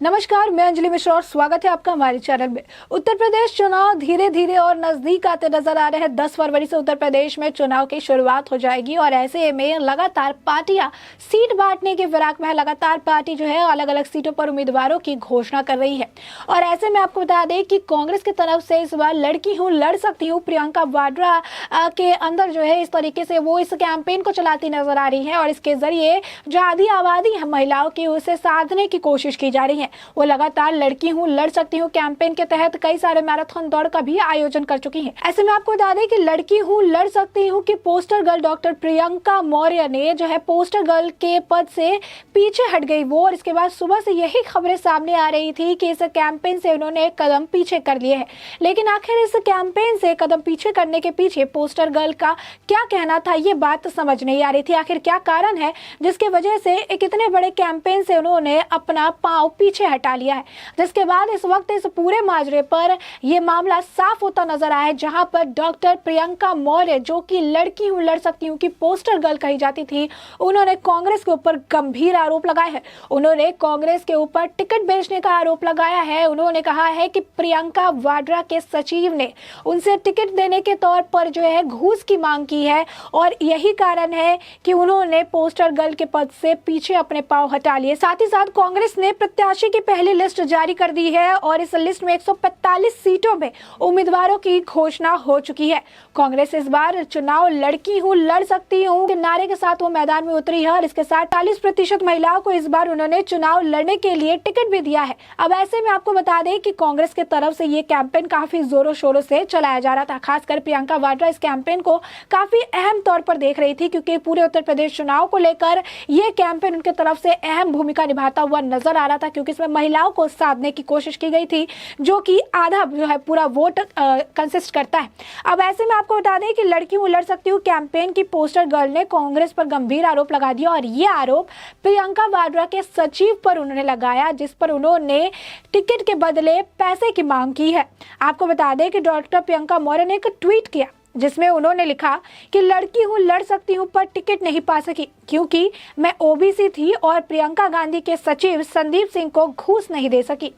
नमस्कार, मैं अंजलि मिश्रा और स्वागत है आपका हमारे चैनल में। उत्तर प्रदेश चुनाव धीरे धीरे और नजदीक आते नजर आ रहे हैं। 10 फरवरी से उत्तर प्रदेश में चुनाव की शुरुआत हो जाएगी और ऐसे में लगातार पार्टियां सीट बांटने की फिराक में है। लगातार पार्टी जो है अलग अलग सीटों पर उम्मीदवारों की घोषणा कर रही है और ऐसे में आपको बता दें कि कांग्रेस की तरफ से इस बार लड़की हूँ लड़ सकती हूँ प्रियंका वाड्रा के अंदर जो है इस तरीके से वो इस कैंपेन को चलाती नजर आ रही है और इसके जरिए जो आधी आबादी है महिलाओं की उसे साधने की कोशिश की जा रही है। वो लगातार लड़की हूँ लड़ सकती हूँ कैंपेन के तहत कई सारे मैराथन दौड़ का भी आयोजन कर चुकी है। ऐसे में आपको बता दें कि लड़की हूँ लड़ सकती हूँ कि poster girl doctor Priyanka Maurya ने जो है पोस्टर गर्ल के पद से पीछे हट गई वो, और इसके बाद सुबह से यही खबरें सामने आ रही थी कि इस कैंपेन से उन्होंने एक कदम पीछे कर लिए है। लेकिन आखिर इस कैंपेन से कदम पीछे करने के पीछे पोस्टर गर्ल का क्या कहना था, ये बात समझ नहीं आ रही थी। आखिर क्या कारण है जिसके वजह से एक इतने बड़े कैंपेन से उन्होंने अपना पांव पीछे हटा लिया है, जिसके बाद इस वक्त इस पूरे माजरे पर यह मामला साफ होता नजर आया है, जहां पर डॉक्टर प्रियंका मौर्य जो कि लड़की हूं लड़ सकती हूं कि पोस्टर गर्ल कही जाती थी, उन्होंने कांग्रेस के ऊपर गंभीर आरोप लगाए हैं। उन्होंने कांग्रेस के ऊपर टिकट बेचने का आरोप लगाया है। उन्होंने कहा है कि प्रियंका वाड्रा के सचिव ने उनसे टिकट देने के तौर पर जो है घूस की मांग की है और यही कारण है कि उन्होंने पोस्टर गर्ल के पद से पीछे अपने पांव हटा लिए। साथ ही साथ कांग्रेस ने प्रत्याशी की पहली लिस्ट जारी कर दी है और इस लिस्ट में 145 सीटों में उम्मीदवारों की घोषणा हो चुकी है। कांग्रेस इस बार चुनाव लड़की हूं लड़ सकती हूं के नारे के साथ वो मैदान में उतरी है और इसके साथ 40% महिलाओं को इस बार उन्होंने चुनाव लड़ने के लिए टिकट भी दिया है। अब ऐसे में आपको बता दें कि कांग्रेस की तरफ से ये कैंपेन काफी जोरों शोरों से चलाया जा रहा था। खासकर प्रियंका वाड्रा इस कैंपेन को काफी अहम तौर पर देख रही थी, क्योंकि पूरे उत्तर प्रदेश चुनाव को लेकर ये कैंपेन उनके तरफ से अहम भूमिका निभाता हुआ नजर आ रहा था, क्योंकि इसमें महिलाओं को साधने की कोशिश की गई थी, जो कि आधा जो है पूरा वोट कंसिस्ट करता है। अब ऐसे में आपको बता दें कि लड़की हूं लड़ सकती हूं कैंपेन की पोस्टर गर्ल ने कांग्रेस पर गंभीर आरोप लगा दिया और ये आरोप प्रियंका वाड्रा के सचिव पर उन्होंने लगाया, जिस पर उन्होंने टिकट के बदले पैसे की मांग की है। आपको बता दें कि डॉक्टर प्रियंका मौर्य ने एक ट्वीट किया जिसमें उन्होंने लिखा कि लड़की हूं लड़ सकती हूं पर टिकट नहीं पा सकी क्योंकि मैं ओबीसी थी और प्रियंका गांधी के सचिव संदीप सिंह को घूस नहीं दे सकी।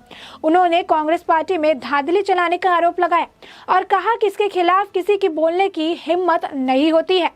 उन्होंने कांग्रेस पार्टी में धांधली चलाने का आरोप लगाया और कहा कि इसके खिलाफ किसी की बोलने की हिम्मत नहीं होती है।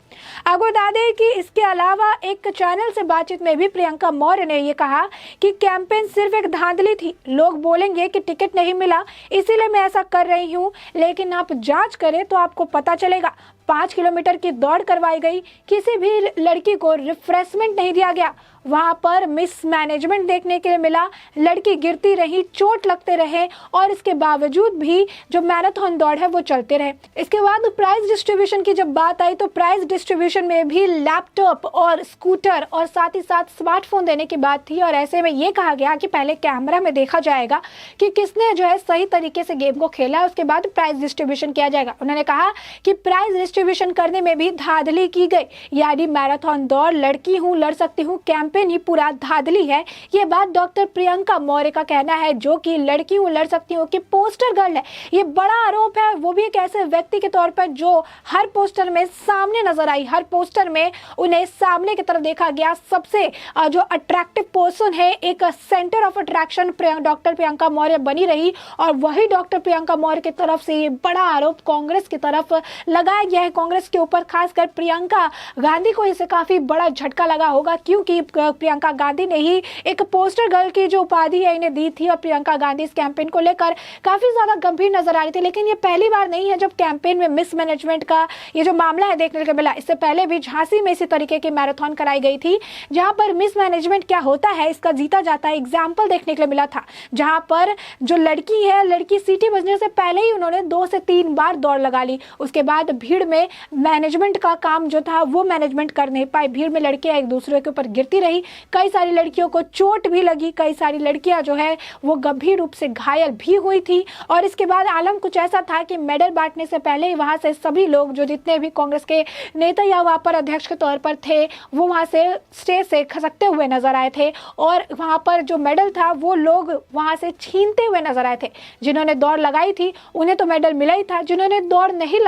आपको बता दें कि इसके अलावा एक चैनल से बातचीत में भी प्रियंका मौर्य ने यह कहा कि कैंपेन सिर्फ एक धांधली थी, लोग बोलेंगे कि टिकट नहीं मिला इसीलिए मैं ऐसा कर रही हूं, लेकिन आप जांच करें तो आपको पता चलेगा। 5 किलोमीटर की दौड़ करवाई गई, किसी भी लड़की को रिफ्रेशमेंट नहीं दिया गया, वहां पर मिसमैनेजमेंट देखने के लिए मिला, लड़की गिरती रही, चोट लगते रहे और इसके बावजूद भी जो मैराथन दौड़ है वो चलते रहे। इसके बाद प्राइज डिस्ट्रीब्यूशन की जब बात आई तो प्राइज डिस्ट्रीब्यूशन में भी लैपटॉप और स्कूटर और साथ ही साथ स्मार्टफोन देने की बात थी और ऐसे में ये कहा गया कि पहले कैमरा में देखा जाएगा कि किसने जो है सही तरीके से गेम को खेला, उसके बाद प्राइज डिस्ट्रीब्यूशन किया जाएगा। उन्होंने कहा कि प्राइज डिस्ट्रीब्यूशन करने में भी धांधली की गई, यानी मैराथन दौड़ लड़की हूं लड़ सकती हूं कैंपेन ही पूरा धांधली है। ये बात डॉक्टर प्रियंका मौर्य का कहना है, जो कि लड़की हूं लड़ सकती हूं कि पोस्टर गर्ल है। ये बड़ा आरोप है, वो भी एक ऐसे व्यक्ति के तौर पर जो हर पोस्टर में सामने नजर आई, हर पोस्टर में उन्हें सामने की तरफ देखा गया। सबसे जो अट्रैक्टिव पर्सन है, एक centre of attraction doctor Priyanka Maurya बनी रही और वही डॉक्टर प्रियंका मौर्य की तरफ से ये बड़ा आरोप कांग्रेस की तरफ लगाया गया है, कांग्रेस के ऊपर। खासकर प्रियंका गांधी को इसे काफी बड़ा झटका लगा होगा, क्योंकि प्रियंका गांधी ने ही एक पोस्टर गर्ल की जो उपाधि है इन्हें दी थी और प्रियंका गांधी इस कैंपेन को लेकर काफी ज्यादा गंभीर नजर आ रही थी। लेकिन ये पहली बार नहीं है जब कैंपेन में मिसमैनेजमेंट का ये जो मामला है देखने को मिला। इससे पहले भी झांसी में इसी तरीके की मैराथन कराई गई थी, जहां पर मिसमैनेजमेंट क्या होता है इसका जीता जाता है एग्जाम्पल देखने को मिला था, जहां पर जो लड़की है, लड़की सीटी बजने से पहले ही उन्होंने 2 से 3 बार दौड़ लगा ली। उसके बाद भीड़ में मैनेजमेंट का काम जो था वो मैनेजमेंट कर नहीं पाए, भीड़ में लड़कियां एक दूसरे के ऊपर गिरती रही, कई सारी लड़कियों को चोट भी लगी, कई सारी लड़कियां जो है वो गंभीर रूप से घायल भी हुई थी। और इसके बाद आलम कुछ ऐसा था कि मेडल बांटने से पहले ही वहां से सभी लोग जो जितने भी कांग्रेस के नेता या वहां पर अध्यक्ष के तौर पर थे वो वहां से स्टेज से खसकते हुए नजर आए थे और वहां पर जो मेडल था वो लोग वहां से छीनते हुए नजर आए थे। जिन्होंने दौड़ लगाई थी उन्हें तो मेडल मिला ही था, जिन्होंने दौड़ नहीं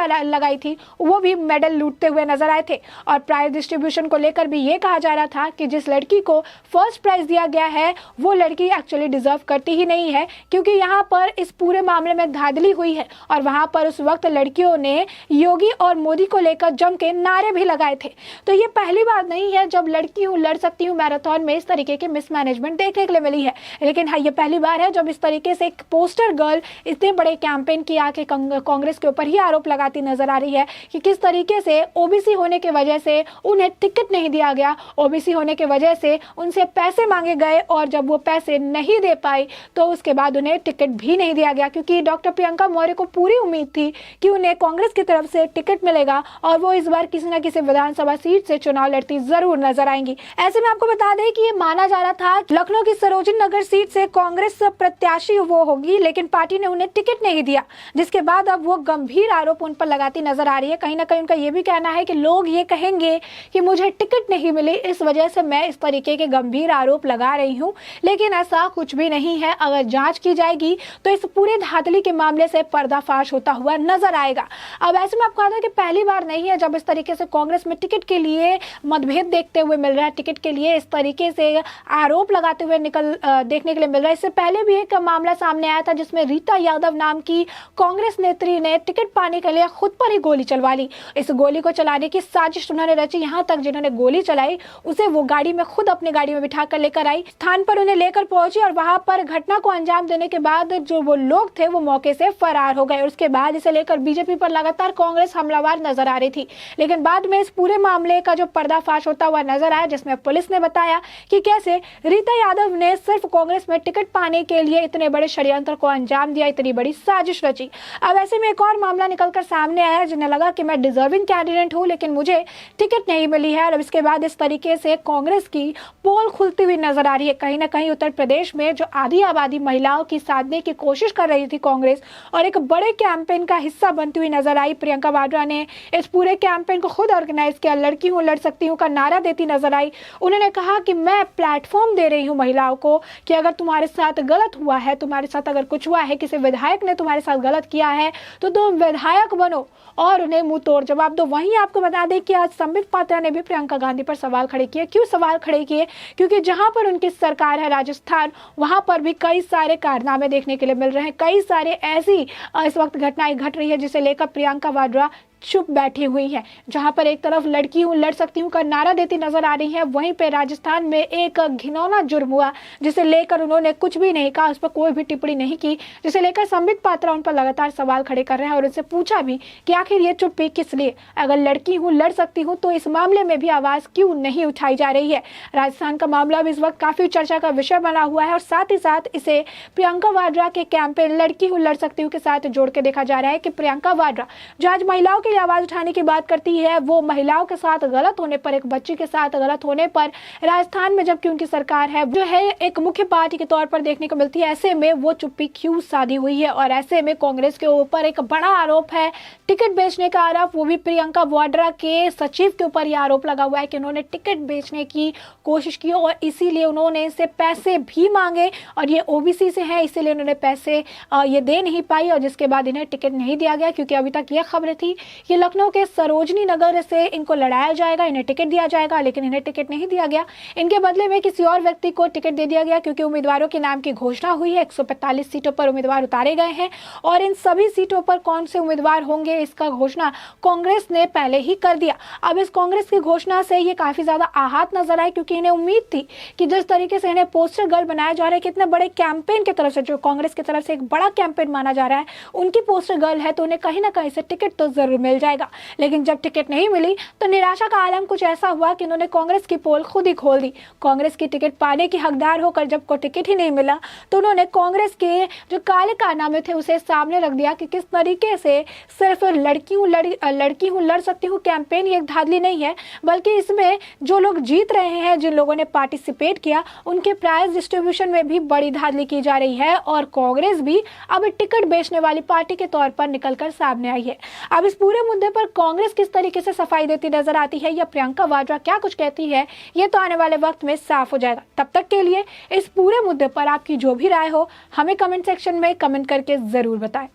लगाई थी वो भी मेडल लूटते हुए नजर आए थे। और प्राइज डिस्ट्रीब्यूशन को लेकर भी ये कहा जा रहा था कि जिस लड़की को फर्स्ट प्राइज दिया गया है वो लड़की एक्चुअली डिजर्व करती ही नहीं है, क्योंकि यहाँ पर इस पूरे मामले में धांधली हुई है। और वहां पर उस वक्त लड़कियों ने योगी और मोदी को लेकर जम के नारे भी लगाए थे। तो ये पहली बार नहीं है जब लड़की हूँ लड़ सकती हूँ मैराथन में इस तरीके की मिसमैनेजमेंट देखने के लिए मिली है, लेकिन हाँ ये पहली बार है जब इस तरीके से एक पोस्टर गर्ल इतने बड़े कैंपेन की आके कांग्रेस के ऊपर ही आरोप लगाती नजर आ रही है कि किस तरीके से ओबीसी होने की वजह से उन्हें टिकट नहीं दिया गया, ओबीसी होने की वजह से उनसे पैसे मांगे गए और जब वो पैसे नहीं दे पाई तो उसके बाद उन्हें टिकट भी नहीं दिया गया, क्योंकि डॉक्टर प्रियंका मौर्य को पूरी उम्मीद थी कि उन्हें कांग्रेस की तरफ से टिकट मिलेगा और वो इस बार किसी न किसी विधानसभा सीट से चुनाव लड़ती जरूर नजर आएंगी। ऐसे में आपको बता दें कि ये माना जा रहा था लखनऊ की सरोजिनी नगर सीट से कांग्रेस प्रत्याशी वो होगी, लेकिन पार्टी ने उन्हें टिकट नहीं दिया, जिसके बाद अब वो गंभीर आरोप उन पर लगाती नजर आ रही है। कहीं ना कहीं उनका ये भी कहना है कि लोग ये कहेंगे कि मुझे टिकट नहीं मिली, इस वजह से मैं इस तरीके के गंभीर आरोप लगा रही हूँ, लेकिन ऐसा कुछ भी नहीं है। अगर जांच की जाएगी तो इस पूरे धांधली के मामले से पर्दाफाश होता हुआ नजर आएगा। अब ऐसे में आपको कहा था कि पहली बार नहीं है जब इस तरीके से कांग्रेस में टिकट के लिए मतभेद देखते हुए मिल रहा है, टिकट के लिए इस तरीके से आरोप लगाते हुए देखने के लिए मिल रहा है। इससे पहले भी एक मामला सामने आया था जिसमें रीता यादव नाम की कांग्रेस नेत्री ने टिकट पाने के लिए खुद पर ही गोली चलवा ली। इस गोली को चलाने की साजिश उन्होंने रची, यहाँ तक जिन्होंने गोली चलाई उसे वो गाड़ी में खुद अपनी गाड़ी में बिठा कर लेकर आई, स्थान पर उन्हें लेकर पहुंची और वहां पर घटना को अंजाम देने के बाद जो वो लोग थे वो मौके से फरार हो गए। और उसके बाद इसे लेकर बीजेपी पर लगातार कांग्रेस हमलावर नजर आ रही थी, लेकिन बाद में इस पूरे मामले का जो पर्दाफाश होता हुआ नजर आया, जिसमें पुलिस ने बताया कि कैसे रीता यादव ने सिर्फ कांग्रेस में टिकट पाने के लिए इतने बड़े षड्यंत्र को अंजाम दिया, इतनी बड़ी साजिश रची। अब ऐसे में एक और मामला निकलकर सामने आया जिन्हें लगा कि मैं डिजर्विंग कैंडिडेट हूं लेकिन मुझे टिकट नहीं मिली है। और इसके बाद इस तरीके से कांग्रेस की पोल खुलती हुई नजर आ रही है। कहीं ना कहीं उत्तर प्रदेश में जो आधी आबादी महिलाओं की साधने की कोशिश कर रही थी कांग्रेस और एक बड़े कैंपेन का हिस्सा बनती हुई नजर आई। प्रियंका वाड्रा ने इस पूरे कैंपेन को खुद ऑर्गेनाइज किया, लड़की हूं लड़ सकती हूं का नारा देती नजर आई। उन्होंने कहा कि मैं प्लेटफॉर्म दे रही हूं महिलाओं को कि अगर तुम्हारे साथ गलत हुआ है, तुम्हारे साथ अगर कुछ हुआ है, किसी विधायक ने तुम्हारे साथ गलत किया है तो तुम विधायक बनो और उन्हें मुंह तोड़ जवाब दो। वहीं आपको बता दें कि आज संबित पात्रा ने भी प्रियंका गांधी पर सवाल खड़े किए। क्यों सवाल खड़े किए? क्योंकि जहां पर उनकी सरकार है राजस्थान, वहां पर भी कई सारे कारनामे देखने के लिए मिल रहे हैं, कई सारे ऐसी इस वक्त घटनाएं घट रही है जिसे लेकर प्रियंका वाड्रा चुप बैठी हुई है। जहां पर एक तरफ लड़की हूं लड़ सकती हूं का नारा देती नजर आ रही है, वहीं पे राजस्थान में एक घिनौना जुर्म हुआ जिसे लेकर उन्होंने कुछ भी नहीं कहा, उस पर कोई भी टिप्पणी नहीं की, जिसे लेकर संबित पात्रा उन पर लगातार सवाल खड़े कर रहे हैं और उनसे पूछा भी कि आखिर ये चुप्पी किस लिए? अगर लड़की हूं लड़ सकती हूं तो इस मामले में भी आवाज क्यों नहीं उठाई जा रही है? राजस्थान का मामला भी इस वक्त काफी चर्चा का विषय बना हुआ है और साथ ही साथ इसे प्रियंका वाड्रा के कैंपेन लड़की हूं लड़ सकती हूं के साथ जोड़ के देखा जा रहा है कि प्रियंका वाड्रा जो आज महिलाओं के आवाज उठाने की बात करती है, वो महिलाओं के साथ गलत होने पर, एक बच्ची के साथ गलत होने पर राजस्थान में जबकि उनकी सरकार है जो है एक मुख्य पार्टी के तौर पर देखने को मिलती है, ऐसे में वो चुप्पी क्यों साधी हुई है? और ऐसे में कांग्रेस के ऊपर एक बड़ा आरोप है टिकट बेचने का आरोप, वो भी प्रियंका वाड्रा के सचिव के ऊपर यह आरोप लगा हुआ है कि उन्होंने टिकट बेचने की कोशिश की और इसीलिए उन्होंने इससे पैसे भी मांगे और ये ओबीसी से है इसीलिए उन्होंने पैसे ये दे नहीं पाई और जिसके बाद इन्हें टिकट नहीं दिया गया, क्योंकि अभी तक ये खबरें थी कि लखनऊ के सरोजनी नगर से इनको लड़ाया जाएगा, इन्हें टिकट दिया जाएगा, लेकिन इन्हें टिकट नहीं दिया गया। इनके बदले में किसी और व्यक्ति को टिकट दे दिया गया क्योंकि उम्मीदवारों के नाम की घोषणा हुई है। 145 सीटों पर उम्मीदवार उतारे गए हैं और इन सभी सीटों पर कौन से उम्मीदवार होंगे इसका घोषणा कांग्रेस ने पहले ही कर दिया। अब इस कांग्रेस की घोषणा से ये काफी ज्यादा आहत नजर आए क्योंकि इन्हें उम्मीद थी कि जिस तरीके से इन्हें पोस्टर गर्ल बनाया जा रहा है, कितने बड़े कैंपेन की तरफ से, जो कांग्रेस की तरफ से एक बड़ा कैंपेन माना जा रहा है, उनकी पोस्टर गर्ल है तो उन्हें कहीं ना कहीं से टिकट तो जरूर मिल जाएगा। लेकिन जब टिकट नहीं मिली तो निराशा का आलम कुछ ऐसा हुआ कि उन्होंने कांग्रेस की पोल खुद ही खोल दी। कांग्रेस की टिकट पाने की हकदार होकर जब को टिकट ही नहीं मिला तो उन्होंने कांग्रेस के जो काले कारनामे थे उसे सामने रख दिया कि किस तरीके से सिर्फ लड़की हूं लड़ सकती हूं कैंपेन ये धांधली नहीं है, बल्कि इसमें जो लोग जीत रहे हैं, जिन लोगों ने पार्टिसिपेट किया, उनके प्राइज डिस्ट्रीब्यूशन में भी बड़ी धांधली की जा रही है और कांग्रेस भी अब टिकट बेचने वाली पार्टी के तौर पर निकलकर सामने आई है। अब इस पूरे मुद्दे पर कांग्रेस किस तरीके से सफाई देती नजर आती है या प्रियंका वाड्रा क्या कुछ कहती है, ये तो आने वाले वक्त में साफ हो जाएगा। तब तक के लिए इस पूरे मुद्दे पर आपकी जो भी राय हो हमें कमेंट सेक्शन में कमेंट करके जरूर बताएं।